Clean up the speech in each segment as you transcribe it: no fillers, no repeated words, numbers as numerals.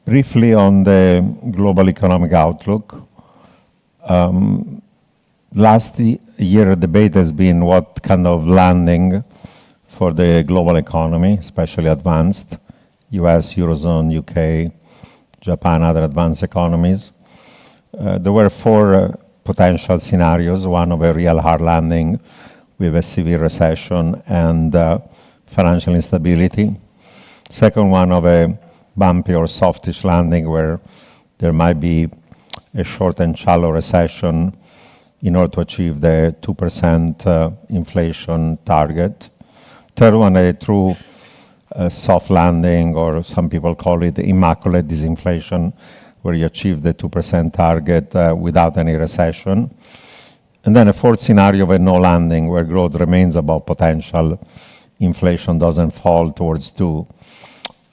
Briefly on the global economic outlook. Last year, debate has been what kind of landing for the global economy, especially advanced, US, Eurozone, UK, Japan, other advanced economies. There were four potential scenarios, one of a real hard landing with a severe recession and financial instability. Second one of a bumpy or softish landing where there might be a short and shallow recession in order to achieve the 2% inflation target. Third one, a true soft landing, or some people call it immaculate disinflation, where you achieve the 2% target without any recession. And then a fourth scenario of a no landing, where growth remains above potential, inflation doesn't fall towards 2.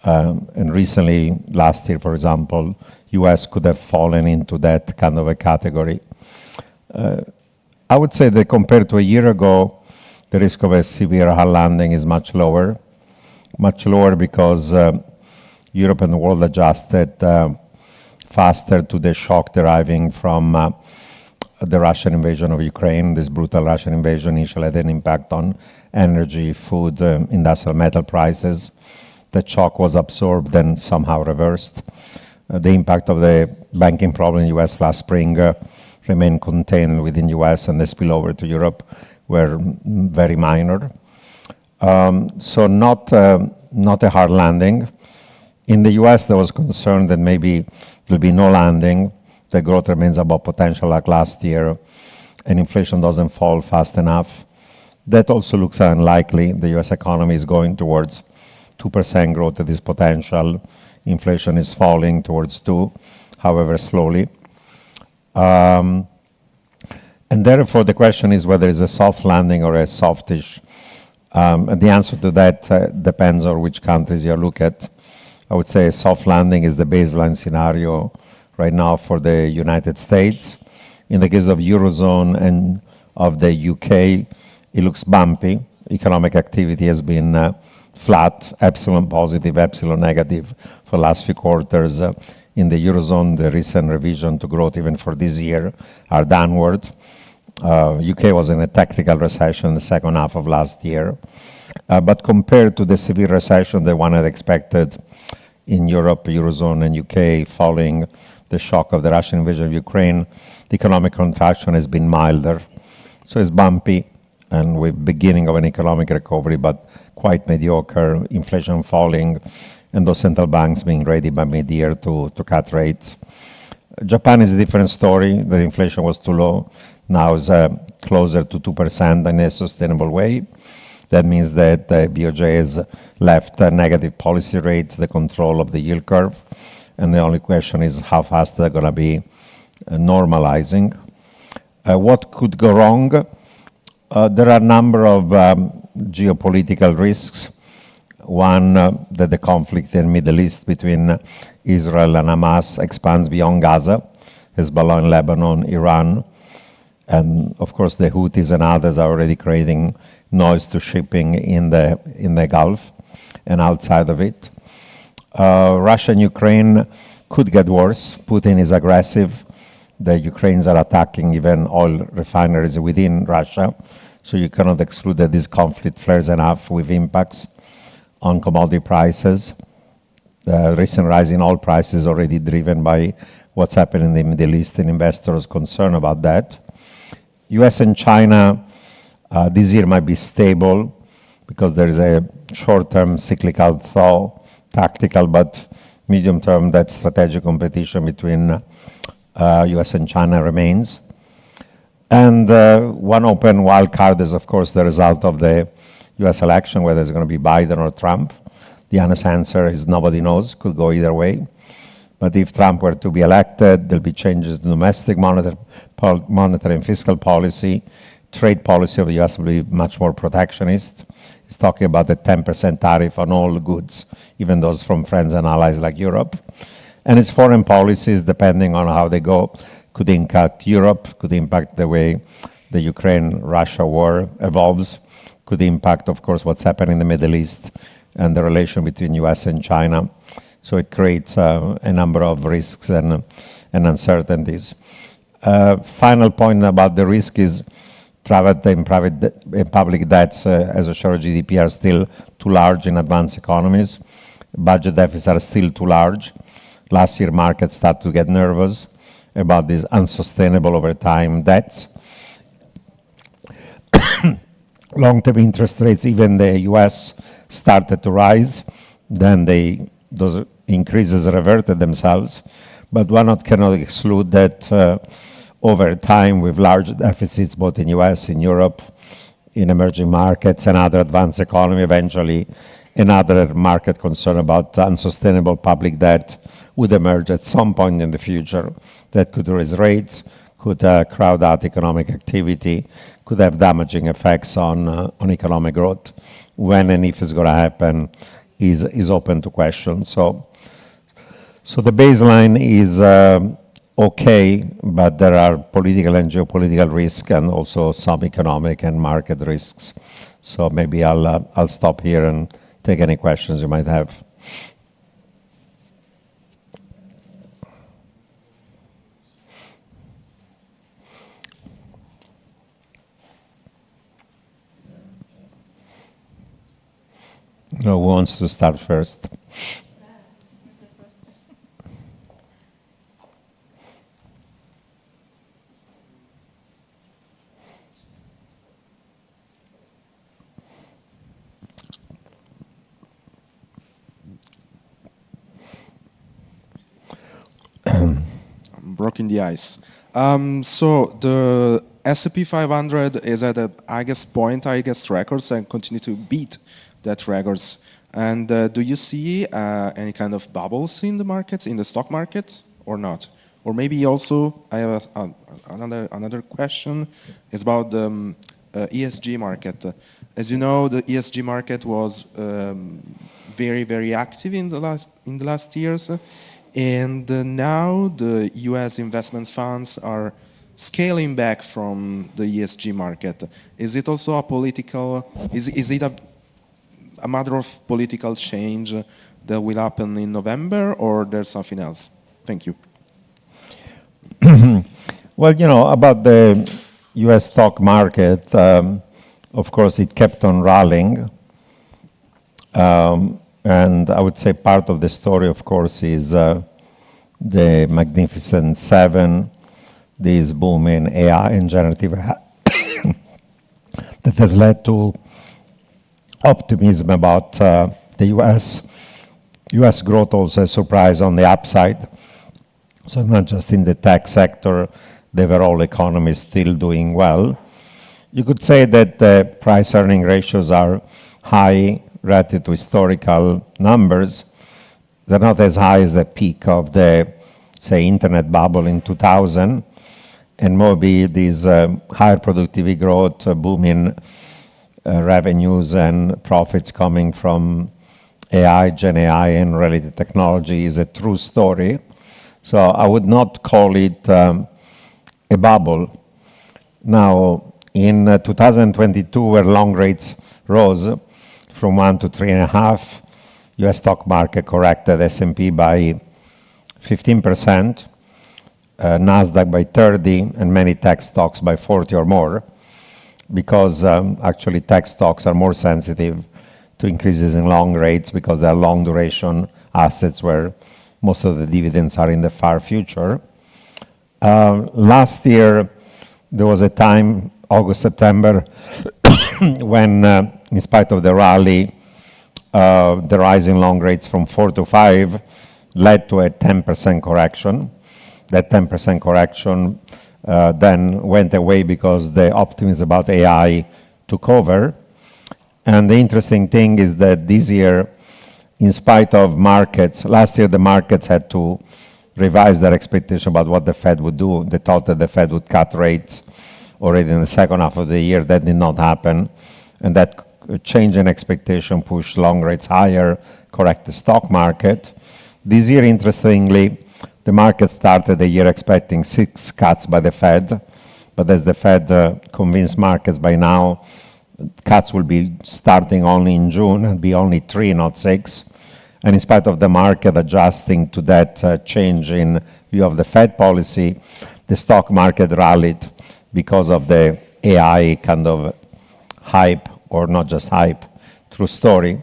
And recently, last year, for example, US could have fallen into that kind of a category. I would say that compared to a year ago, the risk of a severe hard landing is much lower because Europe and the world adjusted faster to the shock deriving from the Russian invasion of Ukraine. This brutal Russian invasion initially had an impact on energy, food, industrial metal prices. The shock was absorbed and somehow reversed. The impact of the banking problem in the US last spring remained contained within the US, and the spillover to Europe were very minor. So not a hard landing. In the US, there was concern that maybe there'll be no landing, the growth remains above potential like last year, and inflation doesn't fall fast enough. That also looks unlikely. The US economy is going towards 2% growth at this potential. Inflation is falling towards 2, however slowly. And therefore, the question is whether it's a soft landing or a softish. And the answer to that depends on which countries you look at. I would say a soft landing is the baseline scenario right now for the United States. In the case of Eurozone and of the UK, it looks bumpy. Economic activity has been flat, epsilon positive, epsilon negative for the last few quarters. In the Eurozone, the recent revision to growth even for this year are downward. UK was in a tactical recession the second half of last year. But compared to the severe recession, the one had expected in Europe, Eurozone, and UK following the shock of the Russian invasion of Ukraine, the economic contraction has been milder. So it's bumpy, and we're beginning of an economic recovery, but quite mediocre, inflation falling, and those central banks being ready by mid-year to cut rates. Japan is a different story. The inflation was too low. Now it's closer to 2% in a sustainable way. That means that the BOJ has left negative policy rates, the control of the yield curve, and the only question is how fast they're going to be normalizing. What could go wrong? There are a number of geopolitical risks. One, that the conflict in the Middle East between Israel and Hamas expands beyond Gaza, Hezbollah in Lebanon, Iran, and of course the Houthis and others are already creating noise to shipping in the Gulf and outside of it. Russia and Ukraine could get worse. Putin is aggressive. The Ukrainians are attacking even oil refineries within Russia. So you cannot exclude that this conflict flares enough with impacts on commodity prices. The recent rise in oil prices already driven by what's happening in the Middle East, and investors concerned about that. US and China this year might be stable because there is a short-term cyclical thaw, tactical, but medium-term, that strategic competition between US and China remains. And one open wild card is, of course, the result of the US election, whether it's going to be Biden or Trump. The honest answer is nobody knows, could go either way. But if Trump were to be elected, there'll be changes in domestic monetary and fiscal policy. Trade policy of the US will be much more protectionist. He's talking about a 10% tariff on all goods, even those from friends and allies like Europe. And his foreign policies, depending on how they go, could impact Europe, could impact the way the Ukraine-Russia war evolves, could impact, of course, what's happening in the Middle East and the relation between US and China. So it creates a number of risks and uncertainties. Final point about the risk is private and public debts as a share of GDP are still too large in advanced economies. Budget deficits are still too large. Last year, markets started to get nervous about these unsustainable over time debts. Long-term interest rates, even the US, started to rise. Then those increases reverted themselves. But one cannot exclude that over time, with large deficits both in US, in Europe, in emerging markets and other advanced economy, eventually another market concern about unsustainable public debt would emerge at some point in the future that could raise rates, could crowd out economic activity, could have damaging effects on economic growth. When and if it's going to happen is open to question. So the baseline is okay, but there are political and geopolitical risks and also some economic and market risks. So maybe I'll stop here and take any questions you might have. Who wants to start first? Broken the ice. So the S&P 500 is at the highest point, highest records, and continue to beat that records. And do you see any kind of bubbles in the markets, in the stock market, or not? Or maybe also, I have another question. It's about the ESG market. As you know, the ESG market was very, very active in the last years. And now the US investment funds are scaling back from the ESG market. Is it also a political, is it a matter of political change that will happen in November, or there's something else? Thank you. Well, about the US stock market, of course, it kept on rallying. And I would say part of the story, of course, is the Magnificent Seven, this boom in AI and generative AI that has led to optimism about the US growth, also a surprise on the upside. So not just in the tech sector, the overall economy is still doing well. You could say that the price-earning ratios are high relative to historical numbers. They're not as high as the peak of the, say, internet bubble in 2000, and maybe these higher productivity growth, booming revenues and profits coming from AI, Gen AI, and related technology is a true story. So I would not call it a bubble. Now, in 2022, where long rates rose from 1 to 3.5, US stock market corrected S&P by 15%, Nasdaq by 30, and many tech stocks by 40 or more, because actually tech stocks are more sensitive to increases in long rates because they are long duration assets where most of the dividends are in the far future. Last year, there was a time, August, September, when in spite of the rally, the rise in long rates from 4 to 5 led to a 10% correction. That 10% correction then went away because the optimism about AI took over. And the interesting thing is that this year, in spite of markets, last year the markets had to revise their expectation about what the Fed would do. They thought that the Fed would cut rates already in the second half of the year. That did not happen. And that change in expectation pushed long rates higher, correct the stock market. This year, interestingly, the market started the year expecting 6 cuts by the Fed. But as the Fed convinced markets by now, cuts will be starting only in June and be only 3, not 6. And in spite of the market adjusting to that change in view of the Fed policy, the stock market rallied because of the AI kind of hype, or not just hype, true story.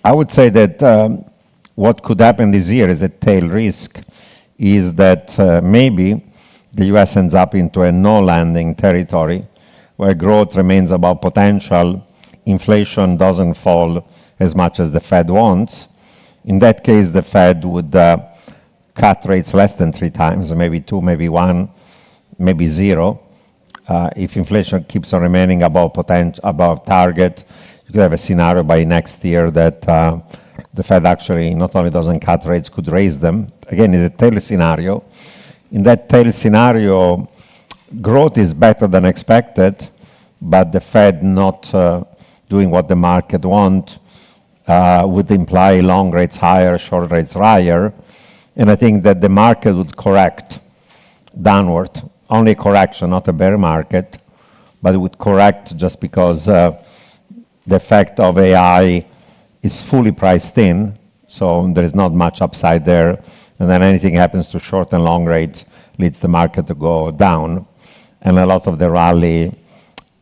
I would say that what could happen this year is a tail risk, is that maybe the US ends up into a no-landing territory where growth remains above potential, inflation doesn't fall as much as the Fed wants. In that case, the Fed would cut rates less than 3 times, maybe 2, maybe 1, maybe 0. If inflation keeps on remaining above target, you could have a scenario by next year that the Fed actually not only doesn't cut rates, could raise them. Again, it's a tail scenario. In that tail scenario, growth is better than expected, but the Fed not doing what the market wants would imply long rates higher, short rates higher. And I think that the market would correct downward. Only correction, not a bear market, but it would correct just because the effect of AI is fully priced in, so there is not much upside there. And then anything happens to short and long rates leads the market to go down. And a lot of the rally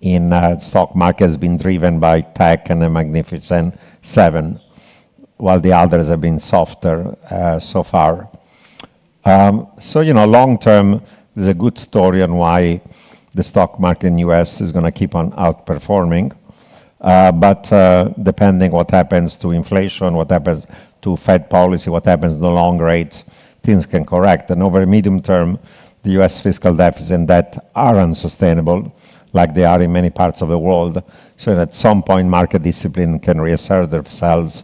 in stock market has been driven by tech and the Magnificent Seven, while the others have been softer so far. So, long term, there's a good story on why the stock market in the US is going to keep on outperforming. But depending what happens to inflation, what happens to Fed policy, what happens to the long rates, things can correct. And over a medium term, the US fiscal deficit and debt are unsustainable, like they are in many parts of the world. So at some point, market discipline can reassert themselves.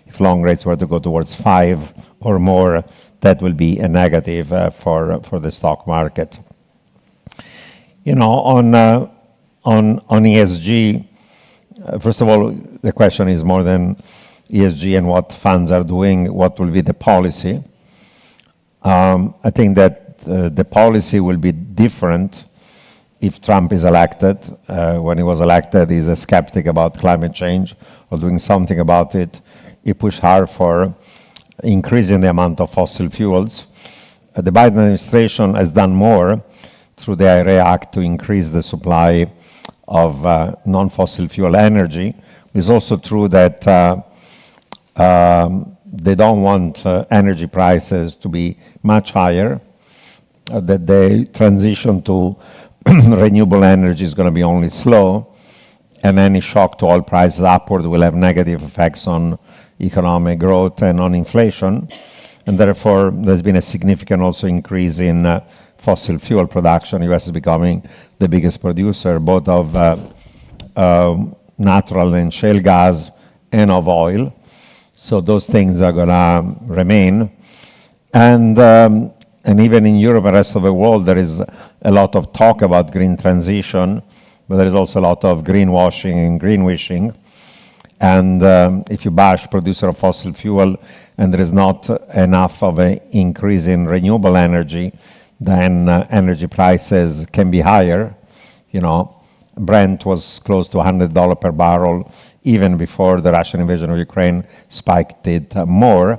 If long rates were to go towards 5 or more, that will be a negative for the stock market. On ESG, first of all, the question is more than ESG and what funds are doing, what will be the policy. I think that the policy will be different if Trump is elected. When he was elected, he's a skeptic about climate change or doing something about it. He pushed hard for increasing the amount of fossil fuels. The Biden administration has done more through the IRA Act to increase the supply of non-fossil fuel energy. It's also true that they don't want energy prices to be much higher, that the transition to renewable energy is going to be only slow, and any shock to oil prices upward will have negative effects on economic growth and on inflation. And therefore, there's been a significant also increase in fossil fuel production. The US is becoming the biggest producer, both of natural and shale gas and of oil. So those things are going to remain. And even in Europe and the rest of the world, there is a lot of talk about green transition, but there is also a lot of greenwashing and greenwishing. And if you bash producer of fossil fuel and there is not enough of an increase in renewable energy, then energy prices can be higher. Brent was close to $100 per barrel even before the Russian invasion of Ukraine spiked it more.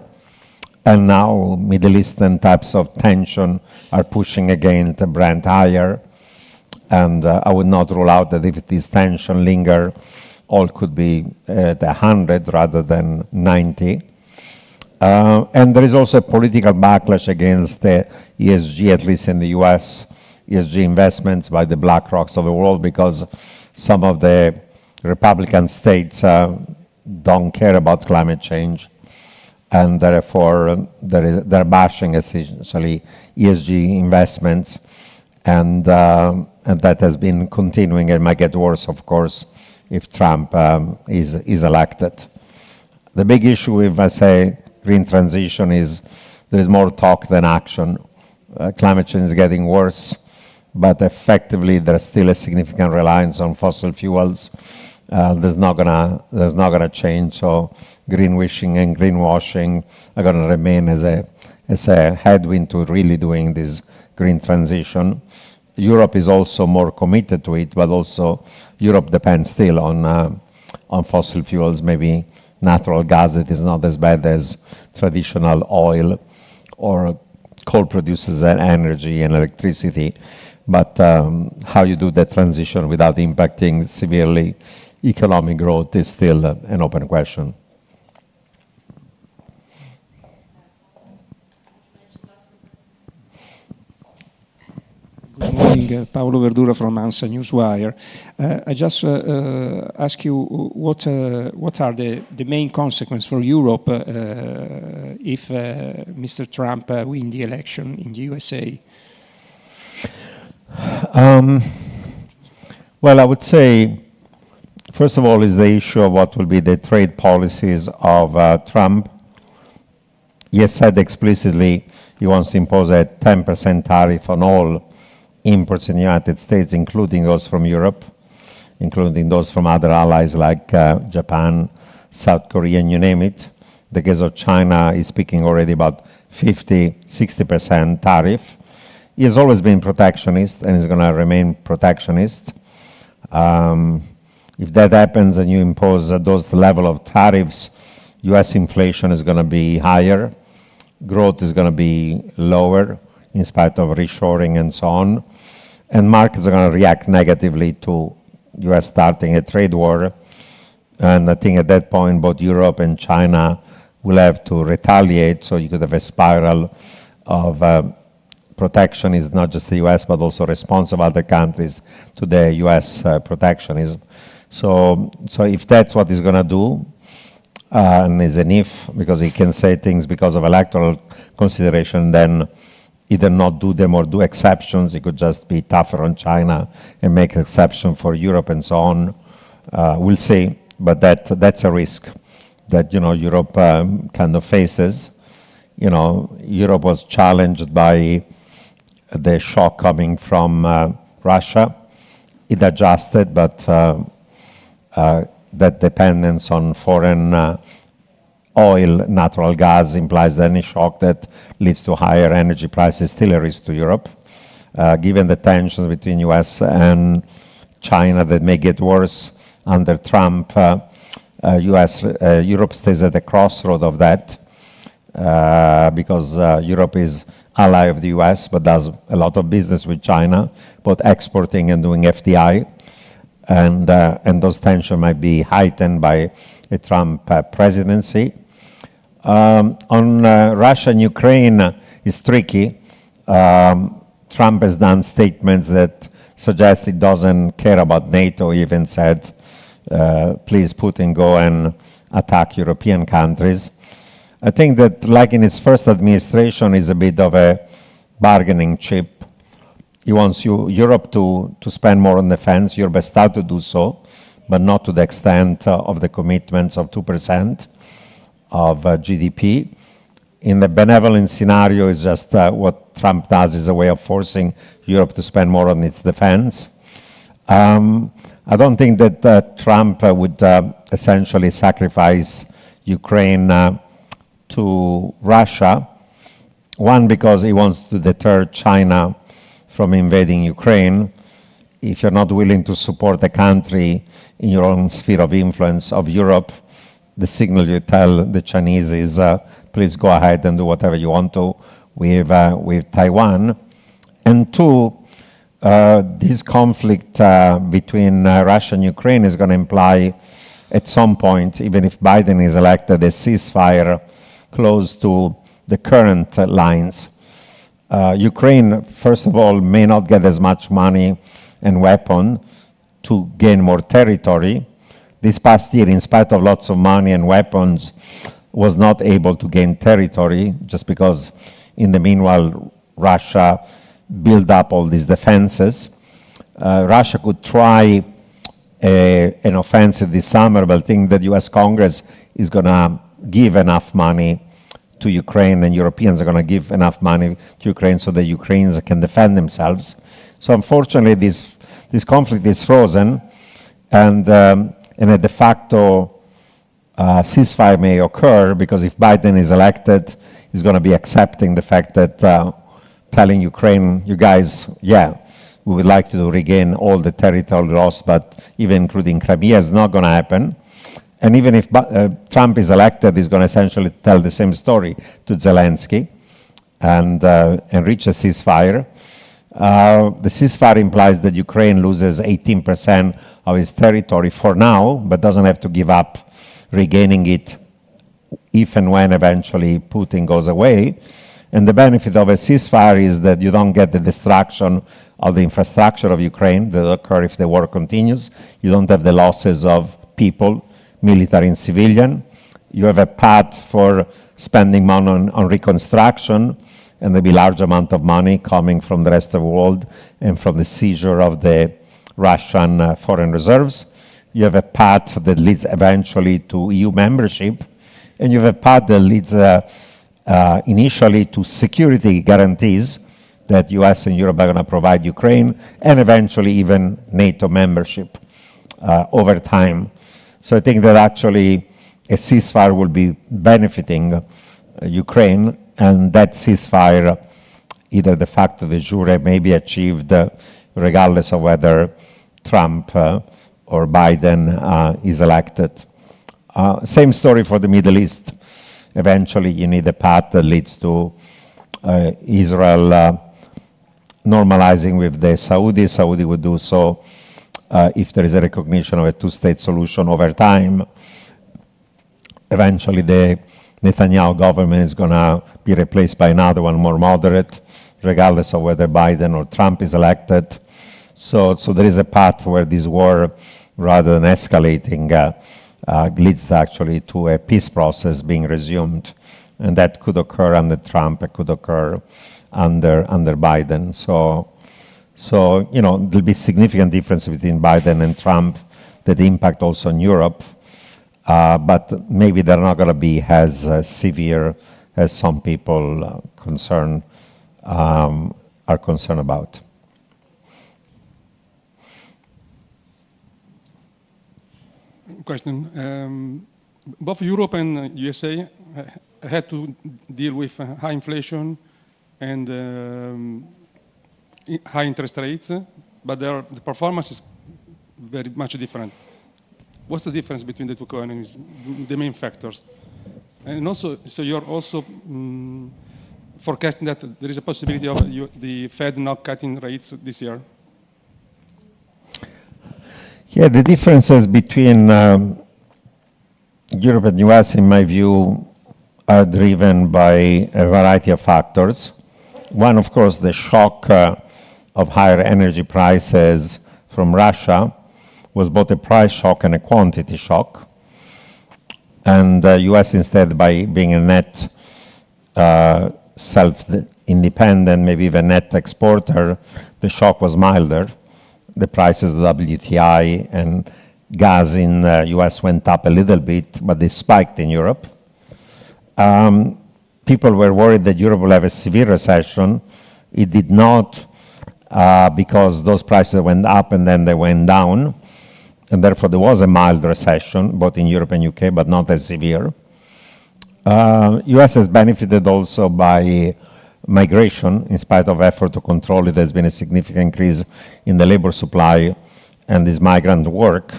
And now Middle Eastern types of tension are pushing again the Brent higher. And I would not rule out that if this tension linger, oil could be at 100 rather than 90. And there is also a political backlash against the ESG, at least in the US, ESG investments by the BlackRocks of the world, because some of the Republican states don't care about climate change. And therefore, they're bashing essentially ESG investments. And that has been continuing and might get worse, of course, if Trump is elected. The big issue, if I say green transition, is there is more talk than action. Climate change is getting worse, but effectively there's still a significant reliance on fossil fuels. There's not gonna change. So greenwashing and greenwashing are gonna remain as a headwind to really doing this green transition. Europe is also more committed to it, but also Europe depends still on fossil fuels, maybe natural gas that is not as bad as traditional oil or coal produces energy and electricity. But how you do that transition without impacting severely economic growth is still an open question. Good morning, Paolo Verdura from ANSA Newswire. I just ask you what are the main consequences for Europe if Mr. Trump win the election in the USA? Well, I would say, first of all, is the issue of what will be the trade policies of Trump. He has said explicitly he wants to impose a 10% tariff on all imports in the United States, including those from Europe, including those from other allies like Japan, South Korea, and you name it. The case of China is speaking already about 50-60% tariff. He has always been protectionist and is going to remain protectionist. If that happens and you impose those level of tariffs, US inflation is going to be higher, growth is going to be lower in spite of reshoring and so on. And markets are going to react negatively to US starting a trade war. And I think at that point, both Europe and China will have to retaliate. So you could have a spiral of protectionism, not just the US, but also response of other countries to the US protectionism. So if that's what he's going to do, and is an if, because he can say things because of electoral consideration, then either not do them or do exceptions. He could just be tougher on China and make exception for Europe and so on. We'll see, but that's a risk that Europe kind of faces. Europe was challenged by the shock coming from Russia. It adjusted, but that dependence on foreign oil, natural gas implies that any shock that leads to higher energy prices is still a risk to Europe. Given the tensions between US and China that may get worse under Trump, Europe stays at the crossroad of that because Europe is ally of the US but does a lot of business with China, both exporting and doing FDI. And those tensions might be heightened by a Trump presidency. On Russia and Ukraine is tricky. Trump has done statements that suggest he doesn't care about NATO. He even said, please Putin, go and attack European countries. I think that, like in his first administration, is a bit of a bargaining chip. He wants Europe to spend more on defense. Europe has started to do so, but not to the extent of the commitments of 2% of GDP. In the benevolent scenario, it's just what Trump does is a way of forcing Europe to spend more on its defense. I don't think that Trump would essentially sacrifice Ukraine to Russia. One, because he wants to deter China from invading Ukraine. If you're not willing to support a country in your own sphere of influence of Europe, the signal you tell the Chinese is, please go ahead and do whatever you want to with Taiwan. And two, this conflict between Russia and Ukraine is going to imply at some point, even if Biden is elected, a ceasefire close to the current lines. Ukraine, first of all, may not get as much money and weapon to gain more territory. This past year, in spite of lots of money and weapons, was not able to gain territory just because in the meanwhile, Russia built up all these defenses. Russia could try an offensive this summer, but I think that US Congress is going to give enough money to Ukraine and Europeans are going to give enough money to Ukraine so that Ukrainians can defend themselves. So unfortunately, this conflict is frozen and a de facto ceasefire may occur because if Biden is elected, he's going to be accepting the fact that telling Ukraine, you guys, yeah, we would like to regain all the territory lost, but even including Crimea is not going to happen. And even if Trump is elected, he's going to essentially tell the same story to Zelensky and reach a ceasefire. The ceasefire implies that Ukraine loses 18% of its territory for now, but doesn't have to give up regaining it if and when eventually Putin goes away. And the benefit of a ceasefire is that you don't get the destruction of the infrastructure of Ukraine that will occur if the war continues. You don't have the losses of people, military and civilian. You have a path for spending money on reconstruction, and there'll be large amount of money coming from the rest of the world and from the seizure of the Russian foreign reserves. You have a path that leads eventually to EU membership, and you have a path that leads initially to security guarantees that US and Europe are going to provide Ukraine, and eventually even NATO membership over time. So I think that actually a ceasefire will be benefiting Ukraine, and that ceasefire, either de facto de jure, may be achieved regardless of whether Trump or Biden is elected. Same story for the Middle East. Eventually, you need a path that leads to Israel normalizing with the Saudis. Saudi would do so if there is a recognition of a two-state solution over time. Eventually, the Netanyahu government is going to be replaced by another one more moderate, regardless of whether Biden or Trump is elected. So there is a path where this war, rather than escalating, leads actually to a peace process being resumed. And that could occur under Trump, it could occur under Biden. So there'll be significant difference between Biden and Trump that impact also on Europe, but maybe they're not going to be as severe as some people are concerned about. Question. Both Europe and USA had to deal with high inflation and high interest rates, but the performance is very much different. What's the difference between the two economies, the main factors? And also, so you're also forecasting that there is a possibility of the Fed not cutting rates this year? Yeah, the differences between Europe and US, in my view, are driven by a variety of factors. One, of course, the shock of higher energy prices from Russia was both a price shock and a quantity shock. And the US, instead, by being a net self-independent, maybe even net exporter, the shock was milder. The prices of WTI and gas in the US went up a little bit, but they spiked in Europe. People were worried that Europe will have a severe recession. It did not, because those prices went up and then they went down. And therefore, there was a mild recession, both in Europe and UK, but not as severe. US has benefited also by migration. In spite of effort to control it, there's been a significant increase in the labor supply and this migrant work,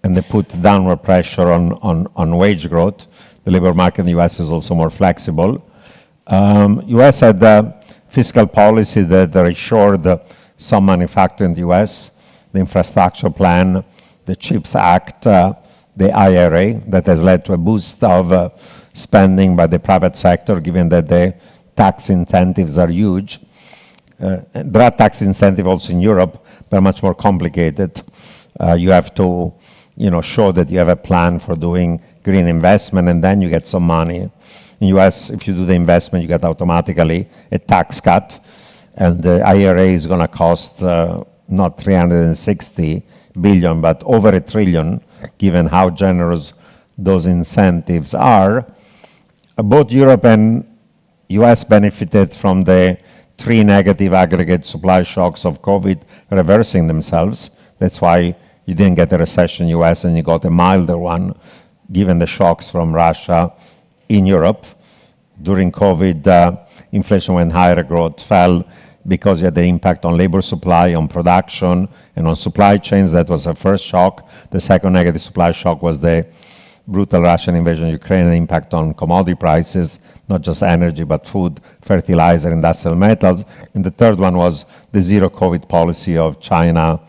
and they put downward pressure on wage growth. The labor market in the US is also more flexible. US had a fiscal policy that reassured some manufacturing in the US, the infrastructure plan, the CHIPS Act, the IRA, that has led to a boost of spending by the private sector, given that the tax incentives are huge. There are tax incentives also in Europe, but much more complicated. You have to, show that you have a plan for doing green investment, and then you get some money. In US, if you do the investment, you get automatically a tax cut, and the IRA is going to cost not 360 billion, but over $1 trillion, given how generous those incentives are. Both Europe and US benefited from the 3 negative aggregate supply shocks of COVID reversing themselves. That's why you didn't get a recession in US and you got a milder one, given the shocks from Russia in Europe. During COVID, inflation went higher, growth fell because you had the impact on labor supply, on production, and on supply chains. That was the first shock. The second negative supply shock was the brutal Russian invasion of Ukraine, and impact on commodity prices, not just energy, but food, fertilizer, industrial metals. And the third one was the zero COVID policy of China,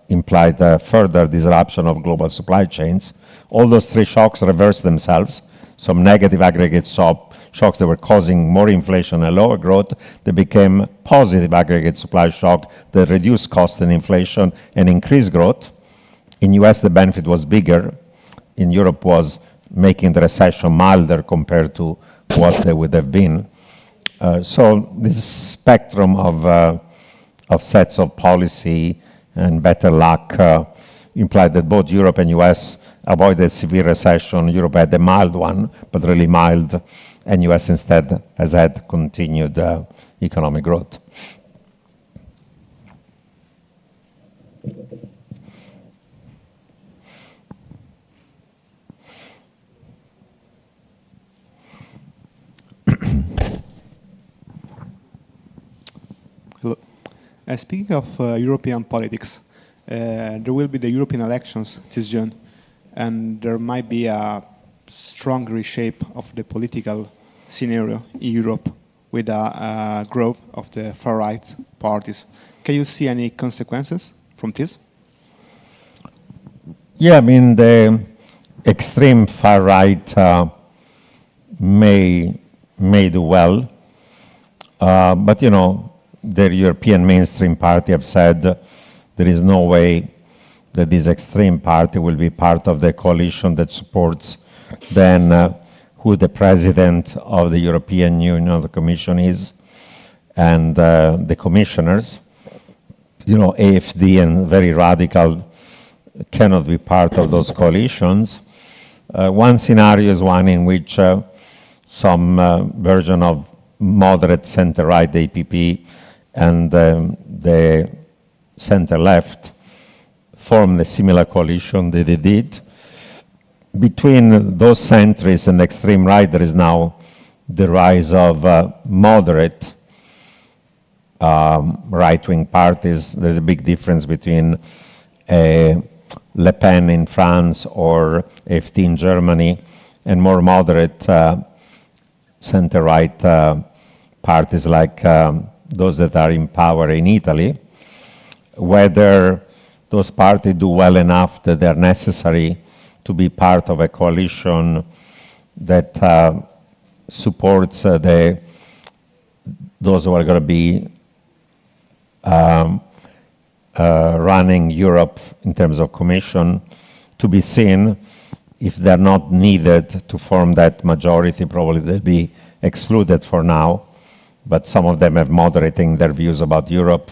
implied further disruption of global supply chains. All those three shocks reversed themselves. Some negative aggregate shocks that were causing more inflation and lower growth, they became positive aggregate supply shock that reduced cost and inflation and increased growth. In US, the benefit was bigger. In Europe was making the recession milder compared to what they would have been. So this spectrum of sets of policy and better luck implied that both Europe and US avoided severe recession. Europe had a mild one, but really mild, and US instead has had continued economic growth. Hello. Speaking of European politics, there will be the European elections this June, and there might be a strong reshape of the political scenario in Europe with a growth of the far-right parties. Can you see any consequences from this? Yeah, I mean, the extreme far-right may do well, but, you know, the European mainstream party have said there is no way that this extreme party will be part of the coalition that supports then who the president of the European Union, the Commission is, and the commissioners. You know, AfD and very radical cannot be part of those coalitions. One scenario is one in which some version of moderate center-right, the APP, and the center-left formed a similar coalition that they did. Between those centrists and extreme right, there is now the rise of moderate right-wing parties. There's a big difference between Le Pen in France or AfD in Germany and more moderate center-right parties like those that are in power in Italy. Whether those parties do well enough that they're necessary to be part of a coalition that supports those who are going to be running Europe in terms of commission, to be seen. If they're not needed to form that majority, probably they'll be excluded for now. But some of them have moderating their views about Europe,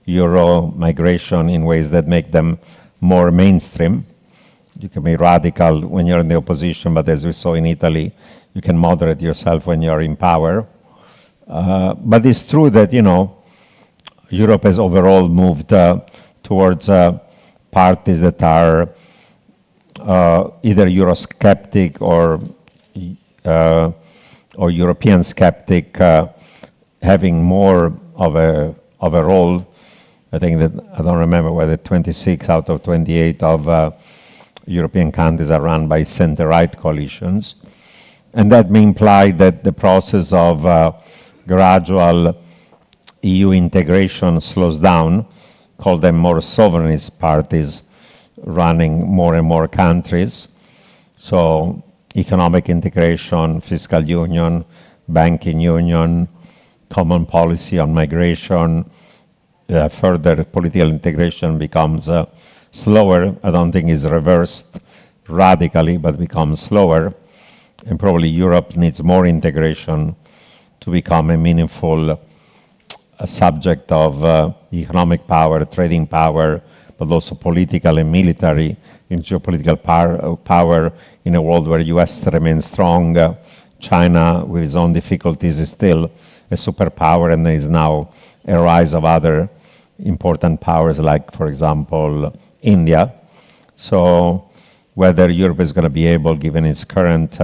Euro, migration in ways that make them more mainstream. You can be radical when you're in the opposition, but as we saw in Italy, you can moderate yourself when you're in power. But it's true that, you know, Europe has overall moved towards parties that are either Eurosceptic or European skeptic, having more of a role. I think that, I don't remember whether 26 out of 28 of European countries are run by center-right coalitions. And that may imply that the process of gradual EU integration slows down, call them more sovereignist parties running more and more countries. So economic integration, fiscal union, banking union, common policy on migration, further political integration becomes slower. I don't think it's reversed radically, but becomes slower. And probably Europe needs more integration to become a meaningful subject of economic power, trading power, but also political and military and geopolitical power in a world where US remains strong. China, with its own difficulties, is still a superpower, and there is now a rise of other important powers like, for example, India. So whether Europe is going to be able, given its current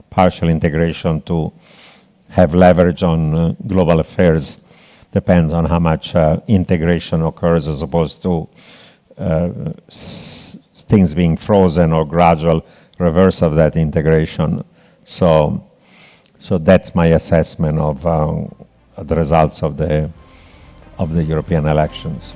partial integration, to have leverage on global affairs depends on how much integration occurs, as opposed to things being frozen or gradual reverse of that integration. So that's my assessment of the results of the European elections.